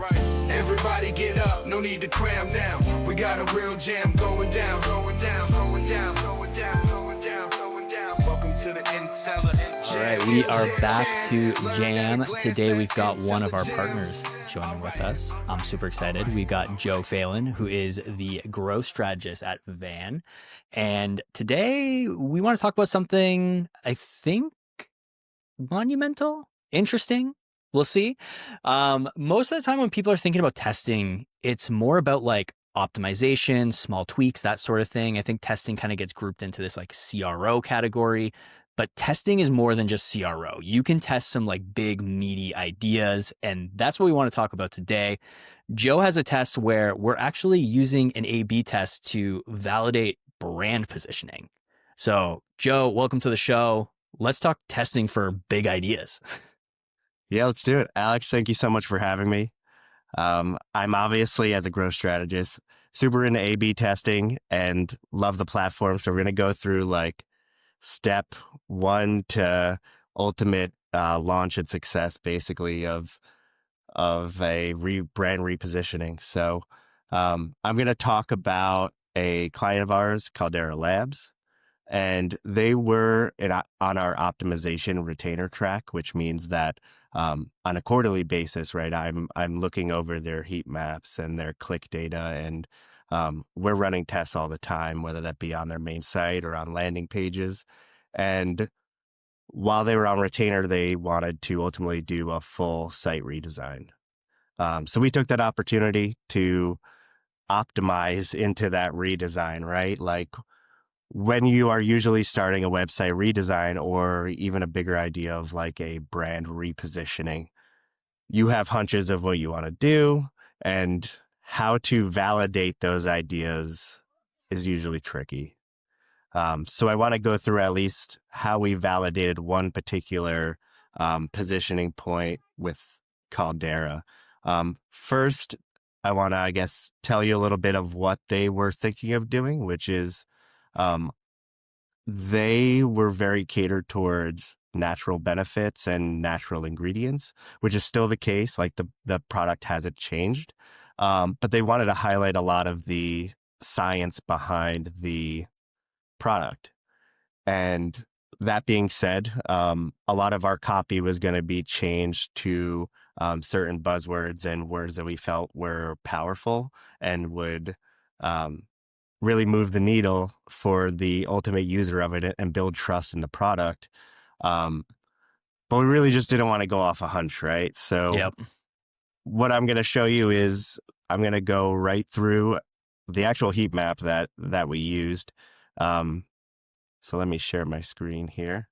Everybody get up, no need to cram now. We got a real jam going down, going down, going down, going down, going down, going down. Welcome to the IntelliJAMS. All right, we are back to Jam. Today we've got one of our partners joining with us. I'm super excited. We've got Joe Phelan, who is the growth strategist at VAAN. And today we want to talk about something I think monumental, interesting. We'll see. Most of the time when people are thinking about testing, it's more about like optimization, small tweaks, that sort of thing. I think testing kind of gets grouped into this like CRO category, but testing is more than just CRO. You can test some like big meaty ideas, and that's what we want to talk about today. Joe has a test where we're actually using an A/B test to validate brand positioning. So Joe, welcome to the show. Let's talk testing for big ideas. Yeah, let's do it. Alex, thank you so much for having me. I'm obviously, as a growth strategist, super into A/B testing and love the platform. So we're going to go through like step one to ultimate launch and success, basically, of a brand repositioning. So I'm going to talk about a client of ours, Caldera Labs. And they were on our optimization retainer track, which means that on a quarterly basis, right, I'm looking over their heat maps and their click data, and we're running tests all the time, whether that be on their main site or on landing pages. And while they were on retainer, they wanted to ultimately do a full site redesign. So we took that opportunity to optimize into that redesign, right? Like, when you are usually starting a website redesign or even a bigger idea of like a brand repositioning, you have hunches of what you want to do, and how to validate those ideas is usually tricky. So I want to go through at least how we validated one particular positioning point with Caldera. First, I want to, I guess, tell you a little bit of what they were thinking of doing, which is they were very catered towards natural benefits and natural ingredients, which is still the case. Like the product hasn't changed, but they wanted to highlight a lot of the science behind the product. And that being said, a lot of our copy was going to be changed to certain buzzwords and words that we felt were powerful and would really move the needle for the ultimate user of it and build trust in the product. But we really just didn't want to go off a hunch, right? So What I'm going to show you is I'm going to go right through the actual heat map that we used. So let me share my screen here.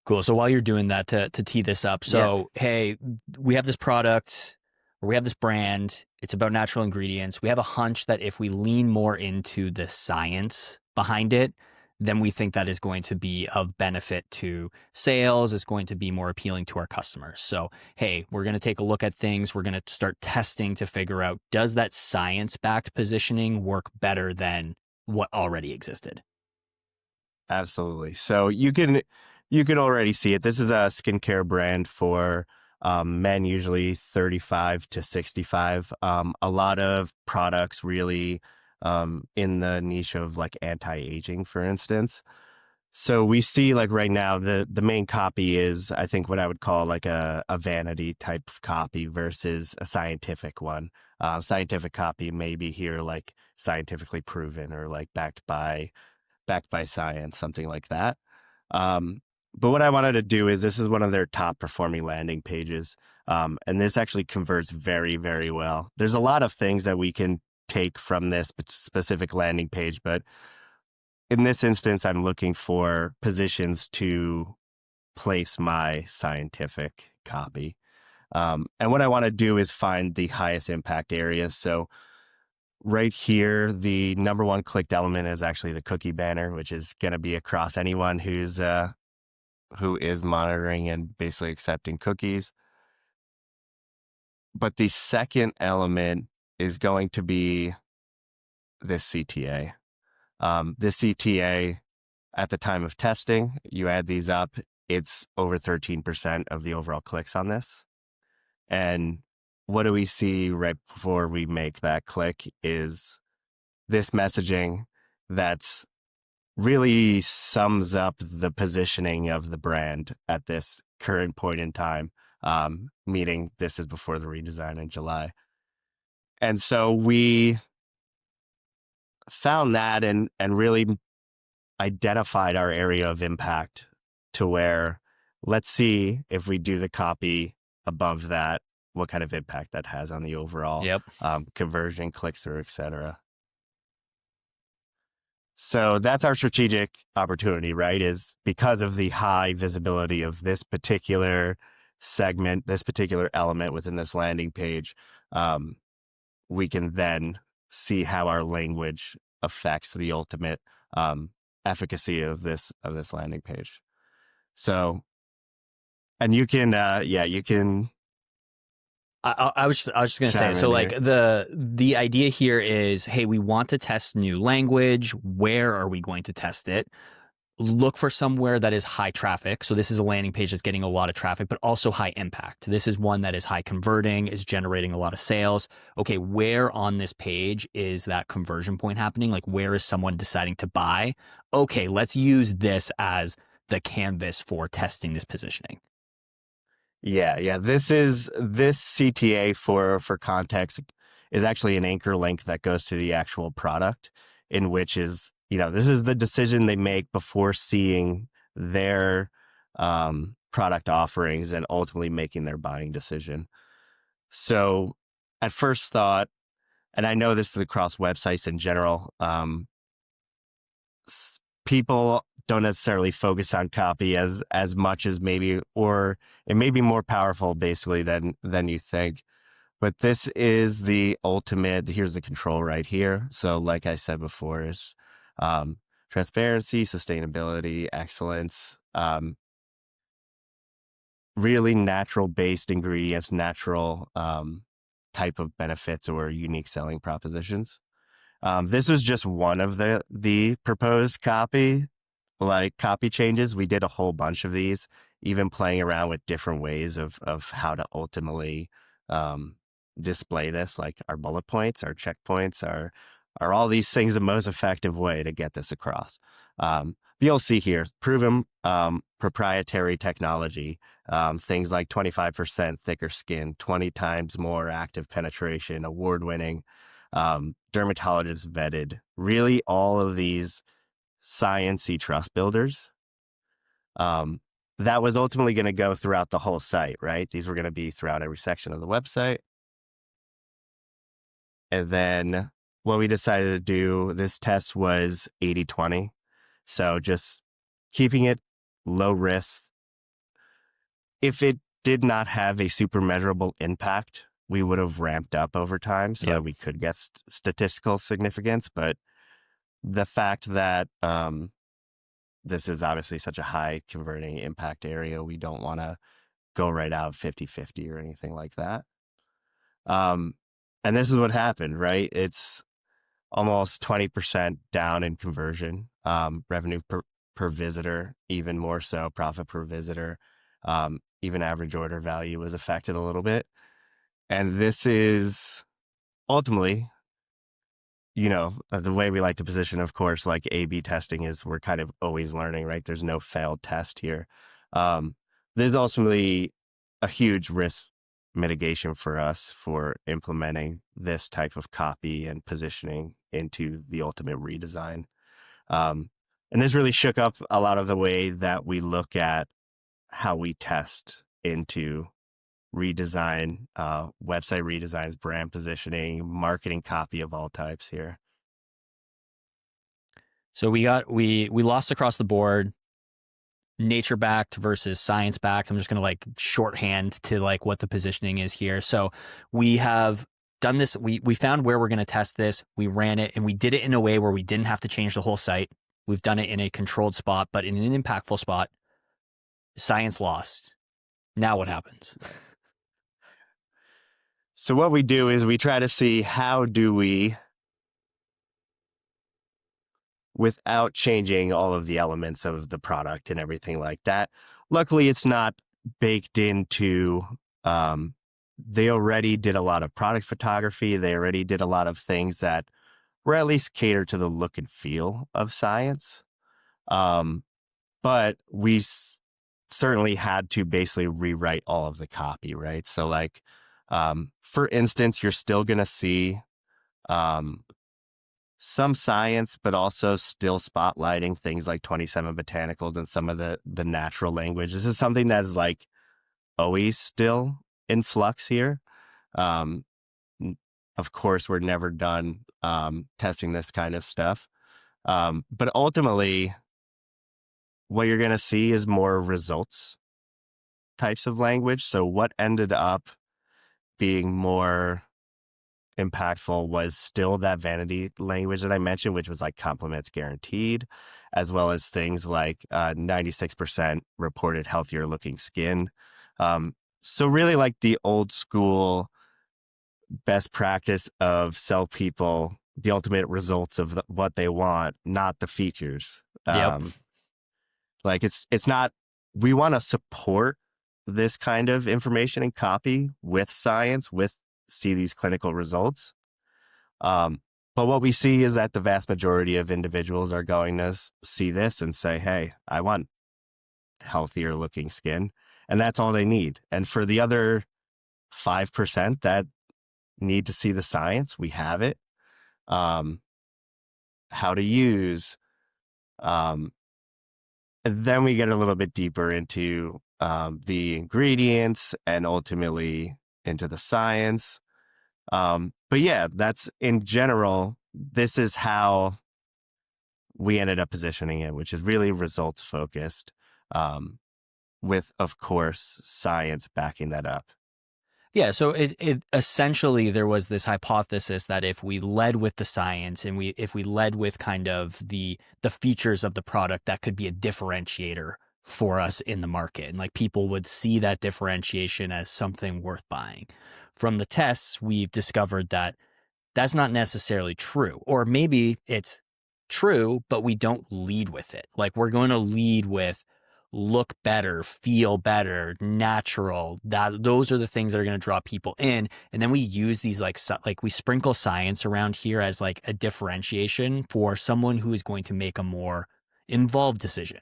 Cool. So while you're doing that, to tee this up, so hey, we have this product, or we have this brand. It's about natural ingredients. We have a hunch that if we lean more into the science behind it, then we think that is going to be of benefit to sales. It's going to be more appealing to our customers. So, hey, we're going to take a look at things. We're going to start testing to figure out, does that science-backed positioning work better than what already existed? Absolutely. So you can already see it. This is a skincare brand for men, usually 35 to 65. A lot of products really in the niche of like anti-aging, for instance. So we see like right now, the main copy is, I think, what I would call like a vanity type of copy versus a scientific one. Scientific copy may be here like scientifically proven or like backed by science, something like that. But what I wanted to do is, this is one of their top performing landing pages. And this actually converts very, very well. There's a lot of things that we can take from this specific landing page, but in this instance, I'm looking for positions to place my scientific copy. And what I want to do is find the highest impact areas. So right here, the number one clicked element is actually the cookie banner, which is going to be across anyone who is monitoring and basically accepting cookies. But the second element is going to be this CTA. This CTA, at the time of testing, you add these up, it's over 13% of the overall clicks on this. And what do we see right before we make that click is this messaging that's really sums up the positioning of the brand at this current point in time, meaning this is before the redesign in July. And so we found that and really identified our area of impact to where, let's see if we do the copy above that, what kind of impact that has on the overall Yep. conversion, click through, et cetera. So that's our strategic opportunity, right? Is because of the high visibility of this particular segment, this particular element within this landing page, we can then see how our language affects the ultimate efficacy of this landing page. So, and you can, you can I was just gonna say, chime so in like here. the idea here is, hey, we want to test new language. Where are we going to test it? Look for somewhere that is high traffic. So this is a landing page that's getting a lot of traffic, but also high impact. This is one that is high converting, is generating a lot of sales. Okay, where on this page is that conversion point happening? Like, where is someone deciding to buy? Okay, let's use this as the canvas for testing this positioning. Yeah. This CTA for context is actually an anchor link that goes to the actual product, in which is, this is the decision they make before seeing their product offerings and ultimately making their buying decision. So at first thought, and I know this is across websites in general, people don't necessarily focus on copy as much as maybe, or it may be more powerful basically than you think. But this is the ultimate. Here's the control right here. So like I said before, is transparency, sustainability, excellence, really natural based ingredients, natural type of benefits or unique selling propositions. This was just one of the proposed copy changes. We did a whole bunch of these, even playing around with different ways of how to ultimately display this, like our bullet points, our checkpoints, are all these things the most effective way to get this across. You'll see here, proven proprietary technology, things like 25% thicker skin, 20 times more active penetration, award-winning, dermatologist vetted, really all of these science-y trust builders. That was ultimately going to go throughout the whole site, right? These were going to be throughout every section of the website. And then what we decided to do, this test was 80-20. So just keeping it low risk. If it did not have a super measurable impact, we would have ramped up over time so that we could get statistical significance. But the fact that this is obviously such a high converting impact area, we don't want to go right out 50-50 or anything like that. And this is what happened, right? It's almost 20% down in conversion, revenue per visitor, even more so, profit per visitor, even average order value was affected a little bit. And this is ultimately, the way we like to position, of course, like A/B testing is we're kind of always learning, right? There's no failed test here. There's ultimately a huge risk mitigation for us for implementing this type of copy and positioning into the ultimate redesign. And this really shook up a lot of the way that we look at how we test into redesign, website redesigns, brand positioning, marketing copy of all types here. So we lost across the board, nature backed versus science backed. I'm just going to like shorthand to like what the positioning is here. So we have done this. We found where we're going to test this. We ran it and we did it in a way where we didn't have to change the whole site. We've done it in a controlled spot, but in an impactful spot. Science lost. Now what happens? So what we do is we try to see how do we, without changing all of the elements of the product and everything like that. Luckily, it's not baked into they already did a lot of product photography. They already did a lot of things that were at least catered to the look and feel of science. Um, but certainly had to basically rewrite all of the copy, right? So like, for instance, you're still going to see um, some science, but also still spotlighting things like 27 botanicals and some of the natural language. This is something that's like always still in flux here. Um, of course, we're never done testing this kind of stuff. But ultimately, what you're going to see is more results types of language. So what ended up being more impactful was still that vanity language that I mentioned, which was like compliments guaranteed, as well as things like 96% reported healthier looking skin. So really like the old school best practice of sell people the ultimate results of what they want, not the features. Yep. Like it's not, we want to support this kind of information and copy with science, with see these clinical results. But what we see is that the vast majority of individuals are going to see this and say, hey, I want healthier looking skin. And that's all they need. And for the other 5% that need to see the science, we have it. How to use. And then we get a little bit deeper into the ingredients and ultimately into the science. But yeah, that's in general, this is how we ended up positioning it, which is really results focused, with, of course, science backing that up. Yeah, so it essentially there was this hypothesis that if we led with the science and if we led with kind of the features of the product, that could be a differentiator for us in the market, and like people would see that differentiation as something worth buying. From the tests, we've discovered that that's not necessarily true, or maybe it's true, but we don't lead with it. Like we're going to lead with look better, feel better, natural. Those are the things that are going to draw people in. And then we use these like we sprinkle science around here as like a differentiation for someone who is going to make a more involved decision.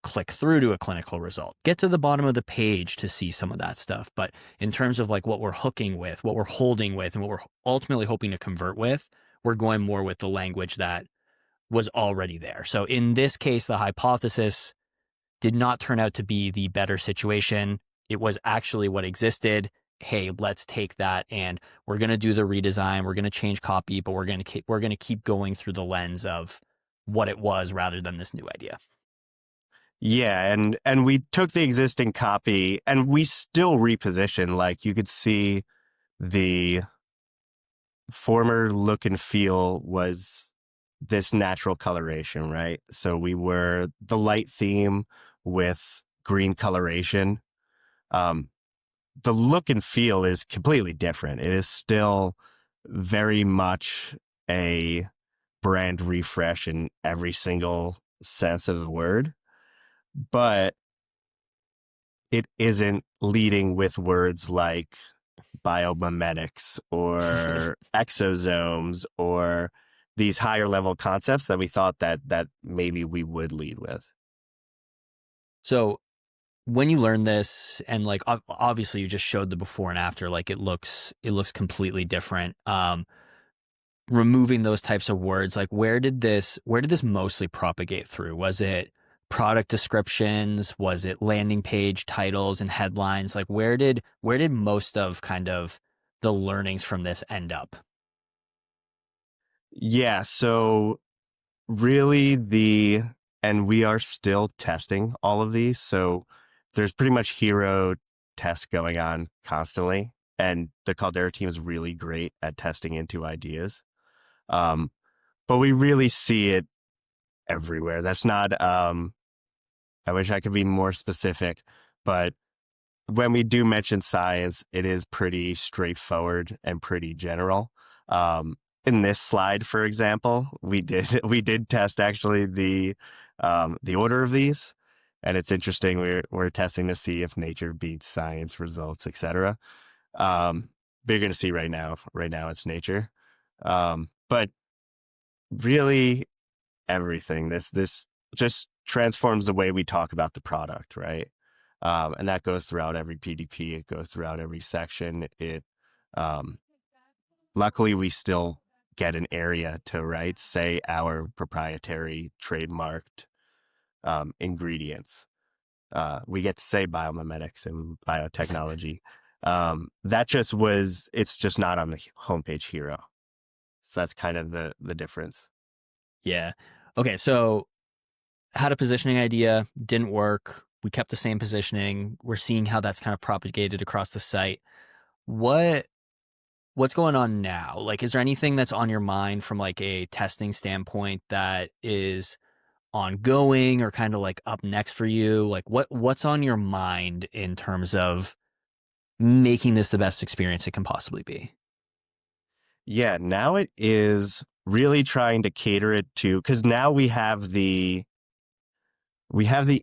Click through to a clinical result, get to the bottom of the page to see some of that stuff. But in terms of like what we're hooking with, what we're holding with, and what we're ultimately hoping to convert with, we're going more with the language that was already there. So in this case, the hypothesis did not turn out to be the better situation. It was actually what existed. Hey, let's take that and we're going to do the redesign. We're going to change copy, but we're going to keep going through the lens of what it was rather than this new idea. Yeah, and we took the existing copy and we still repositioned. Like you could see the former look and feel was this natural coloration, right? So we were the light theme with green coloration. Um, the look and feel is completely different. It is still very much a brand refresh in every single sense of the word, but it isn't leading with words like biomimetics or exosomes or these higher level concepts that we thought that maybe we would lead with. So when you learn this, and like obviously you just showed the before and after, like it looks completely different. Removing those types of words, like where did this mostly propagate through? Was it product descriptions? Was it landing page titles and headlines? Like where did most of kind of the learnings from this end up? Yeah, so really and we are still testing all of these. So there's pretty much hero tests going on constantly. And the Caldera team is really great at testing into ideas. But we really see it everywhere. That's not, I wish I could be more specific, but when we do mention science, it is pretty straightforward and pretty general. In this slide, for example, we did test actually the order of these, and it's interesting. We're testing to see if nature beats science results, etc. Um, but you're going to see right now it's nature. But really everything, this just transforms the way we talk about the product, right? And that goes throughout every PDP. It goes throughout every section. Um, Luckily we still get an area to write, say, our proprietary trademarked ingredients. We get to say biomimetics and biotechnology. It's just not on the homepage hero. So that's kind of the difference. Yeah. Okay. So had a positioning idea, didn't work. We kept the same positioning. We're seeing how that's kind of propagated across the site. What what's going on now? Like, is there anything that's on your mind from like a testing standpoint that is ongoing or kind of like up next for you? Like what's on your mind in terms of making this the best experience it can possibly be? Yeah, now it is really trying to cater it to, because now we have the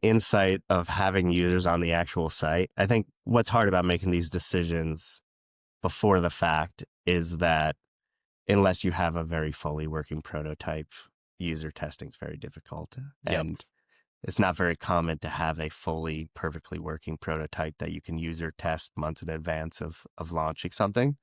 insight of having users on the actual site. I think what's hard about making these decisions before the fact is that unless you have a very fully working prototype, user testing is very difficult. Yep. And it's not very common to have a fully perfectly working prototype that you can user test months in advance of launching something.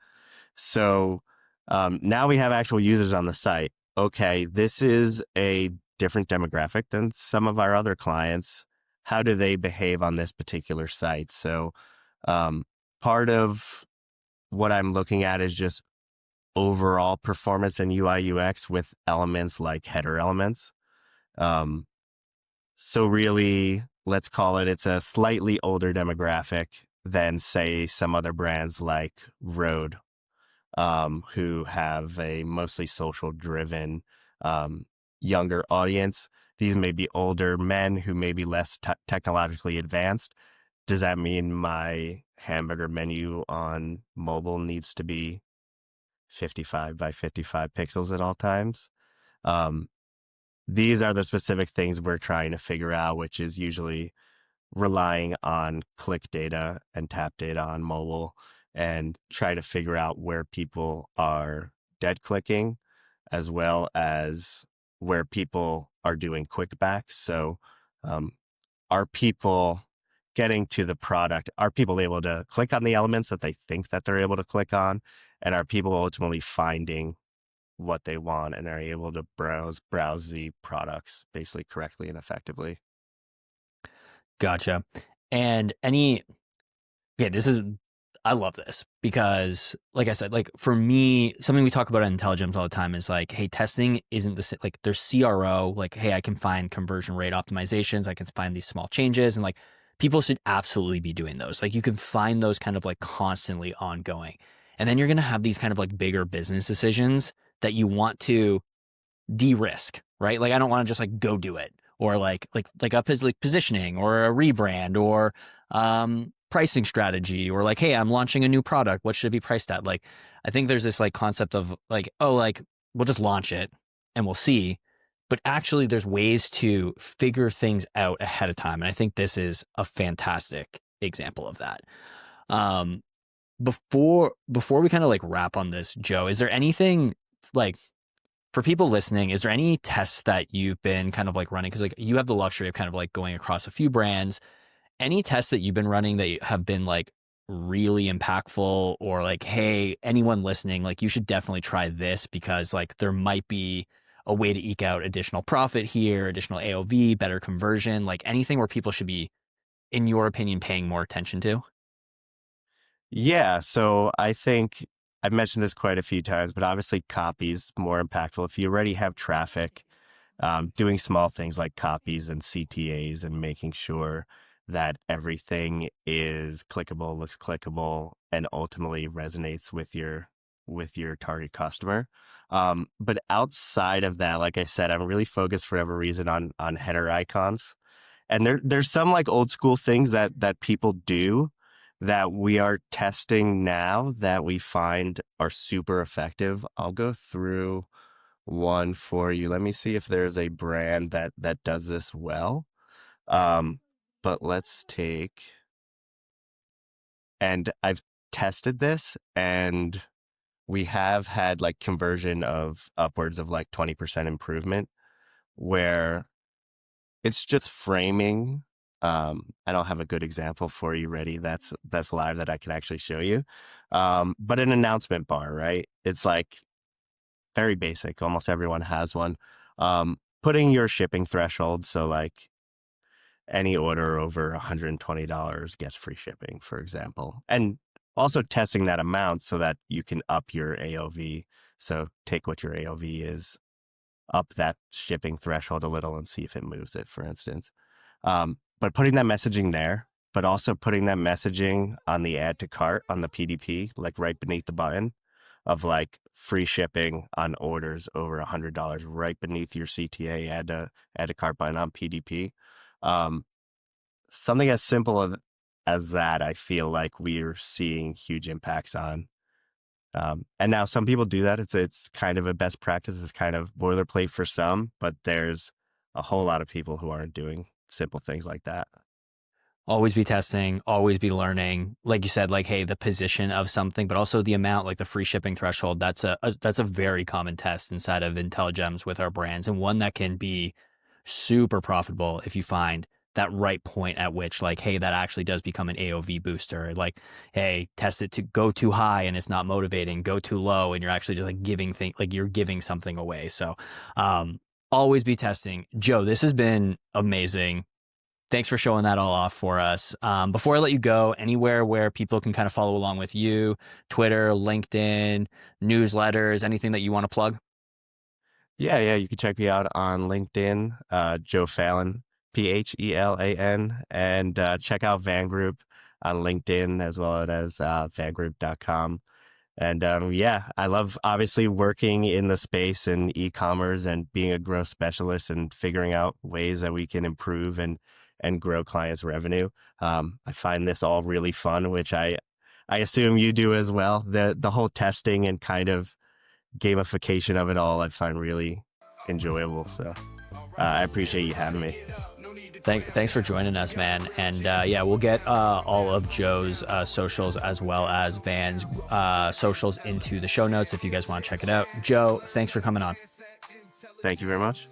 So now we have actual users on the site. Okay, this is a different demographic than some of our other clients. How do they behave on this particular site? So um, part of what I'm looking at is just overall performance in UI UX with elements like header elements. Um, so really, let's call it's a slightly older demographic than, say, some other brands like Rode, who have a mostly social driven, younger audience. These may be older men who may be less technologically advanced. Does that mean my hamburger menu on mobile needs to be 55 by 55 pixels at all times? Um, these are the specific things we're trying to figure out, which is usually relying on click data and tap data on mobile and try to figure out where people are dead clicking as well as where people are doing quick backs. So, um, are people getting to the product? Are people able to click on the elements that they think that they're able to click on? And are people ultimately finding what they want and are able to browse the products basically correctly and effectively? Gotcha. And this is, I love this because, like I said, like for me, something we talk about in IntelliJAMS all the time is like, hey, testing isn't the same. Like there's CRO, like, hey, I can find conversion rate optimizations. I can find these small changes. And like people should absolutely be doing those. Like you can find those kind of like constantly ongoing. And then you're going to have these kind of like bigger business decisions that you want to de-risk, right? Like I don't want to just like go do it or like up his like positioning or a rebrand or pricing strategy or like, hey, I'm launching a new product. What should it be priced at? Like I think there's this like concept of like, oh, like we'll just launch it and we'll see. But actually there's ways to figure things out ahead of time. And I think this is a fantastic example of that. Um, before we kind of like wrap on this, Joe, is there anything like for people listening, is there any tests that you've been kind of like running? Because like you have the luxury of kind of like going across a few brands. Any tests that you've been running that have been like really impactful or like, hey, anyone listening, like you should definitely try this because like there might be a way to eke out additional profit here, additional AOV, better conversion, like anything where people should be, in your opinion, paying more attention to? Yeah, so I think I've mentioned this quite a few times, but obviously copy's more impactful. If you already have traffic, doing small things like copies and CTAs and making sure that everything is clickable, looks clickable, and ultimately resonates with your target customer. But outside of that, like I said, I'm really focused for whatever reason on header icons. And there's some like old school things that people do that we are testing now that we find are super effective. I'll go through one for you. Let me see if there's a brand that does this well. But let's take, and I've tested this, and we have had like conversion of upwards of like 20% improvement, where it's just framing. I don't have a good example for you ready that's live that I can actually show you. But an announcement bar, right? It's like very basic. Almost everyone has one. Putting your shipping threshold. So like any order over $120 gets free shipping, for example. And also testing that amount so that you can up your AOV. So take what your AOV is, up that shipping threshold a little and see if it moves it, for instance. But putting that messaging there, but also putting that messaging on the add to cart on the PDP, like right beneath the button of like free shipping on orders over $100, right beneath your CTA add to cart button on PDP. Something as simple as that, I feel like we're seeing huge impacts on. And now some people do that. It's kind of a best practice. It's kind of boilerplate for some, but there's a whole lot of people who aren't doing simple things like that. Always be testing, always be learning. Like you said, like, hey, the position of something, but also the amount, like the free shipping threshold. That's a very common test inside of IntelliJAMS with our brands, and one that can be super profitable if you find that right point at which, like, hey, that actually does become an AOV booster. Like, hey, test it to go too high and it's not motivating, go too low and you're actually just like you're giving something away. So always be testing. Joe, this has been amazing. Thanks for showing that all off for us. Before I let you go, anywhere where people can kind of follow along with you, Twitter, LinkedIn, newsletters, anything that you want to plug? Yeah. You can check me out on LinkedIn, Joe Phelan, Phelan, and check out VAAN Group on LinkedIn as well as vangroup.com. And I love obviously working in the space in e-commerce and being a growth specialist and figuring out ways that we can improve and grow clients' revenue. I find this all really fun, which I assume you do as well. The whole testing and kind of gamification of it all, I find really enjoyable. So I appreciate you having me. Thanks for joining us, man. And we'll get all of Joe's socials as well as VAAN's socials into the show notes if you guys want to check it out. Joe, thanks for coming on. Thank you very much.